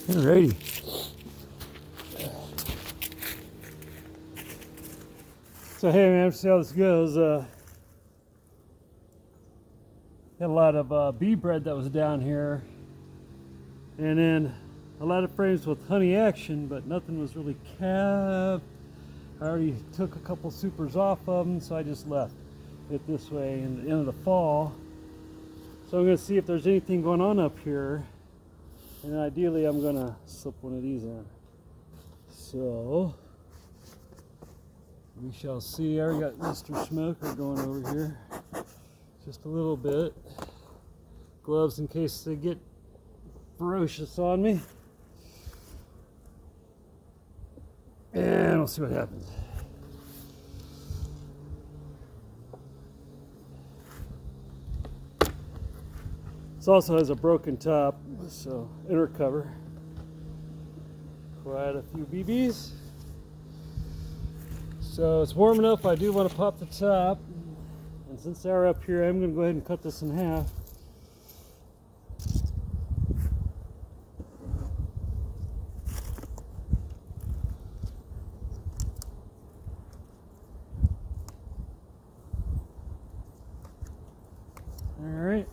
Alrighty. So hey man, see how this goes. Had a lot of bee bread that was down here, and then a lot of frames with honey action, but nothing was really capped. I already took a couple supers off of them, so I just left it this way in the end of the fall. So I'm going to see if there's anything going on up here, and then ideally I'm going to slip one of these in. So we shall see. I already got Mr. Smoker going over here. Just a little bit. Gloves in case they get ferocious on me. And we'll see what happens. This also has a broken top, so inner cover. Quite a few BBs. So it's warm enough, I do want to pop the top. And since they're up here, I'm going to go ahead and cut this in half. Alright.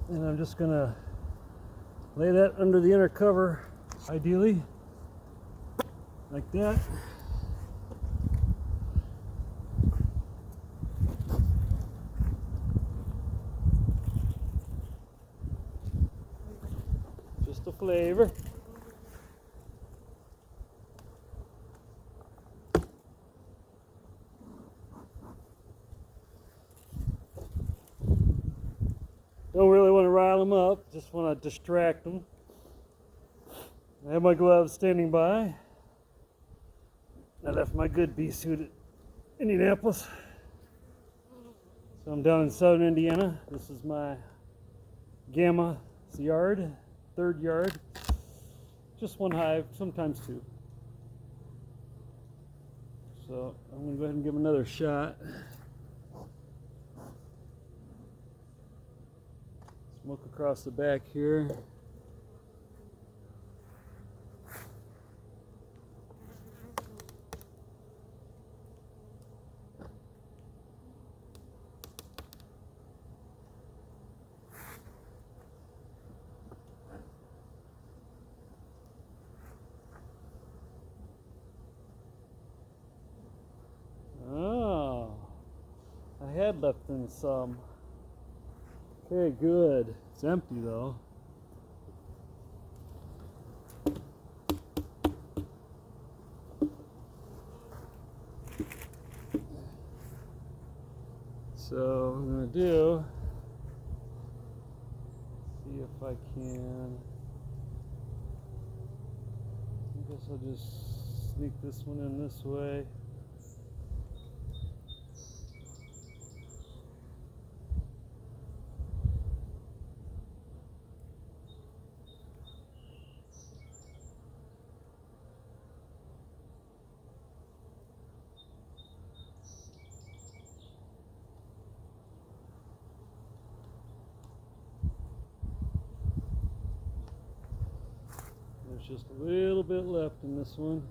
And I'm just going to lay that under the inner cover, ideally, like that. Just a flavor. Don't really want to rile them up, just want to distract them. I have my gloves standing by. I left my good bee suit at Indianapolis. So I'm down in southern Indiana. This is my Gamma yard, third yard. Just one hive, sometimes two. So I'm going to go ahead and give another shot. Smoke across the back here. Oh, I had left in some. Okay, good. It's empty though. So what I'm going to do, see if I can, I guess I'll just sneak this one in this way. There's just a little bit left in this one.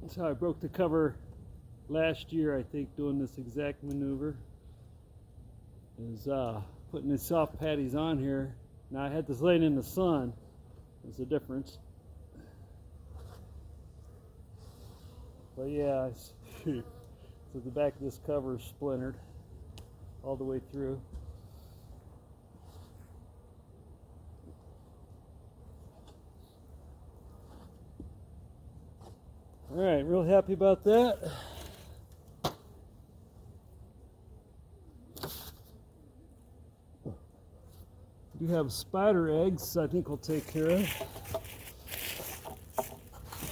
So I broke the cover last year, I think, doing this exact maneuver. Is putting the soft patties on here. Now I had this laying in the sun. There's a difference. But yeah, so the back of this cover is splintered all the way through. All right, real happy about that. We have spider eggs I think we'll take care of.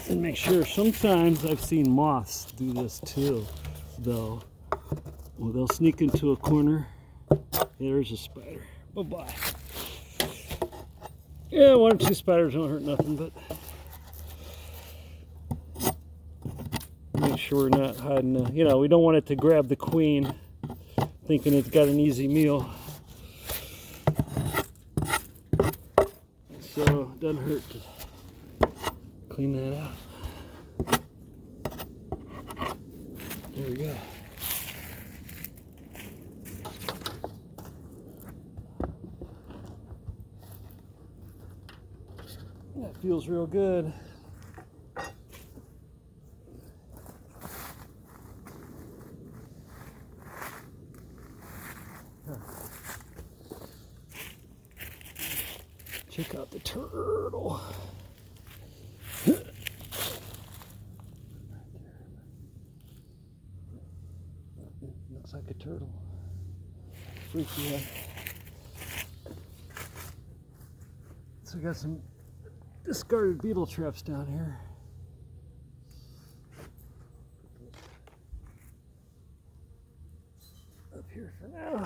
And make sure, sometimes I've seen moths do this too, though. Well, they'll sneak into a corner. There's a spider. Bye-bye. Yeah, 1 or 2 spiders don't hurt nothing, but make sure we're not hiding, you know, we don't want it to grab the queen thinking it's got an easy meal. So it doesn't hurt to clean that out. There we go. That feels real good. Check out the turtle. Looks like a turtle. Freaky, huh? So we got some discarded beetle traps down here. Up here for now.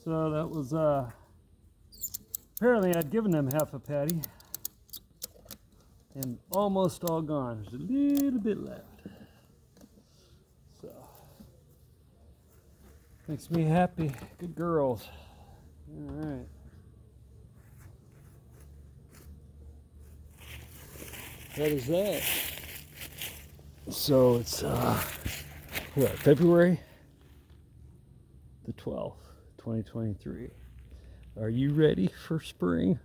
So that was, apparently I'd given them half a patty and almost all gone. There's a little bit left. So, makes me happy. Good girls. All right. That is that. So it's, what, February the 12th. 2023. Are you ready for spring?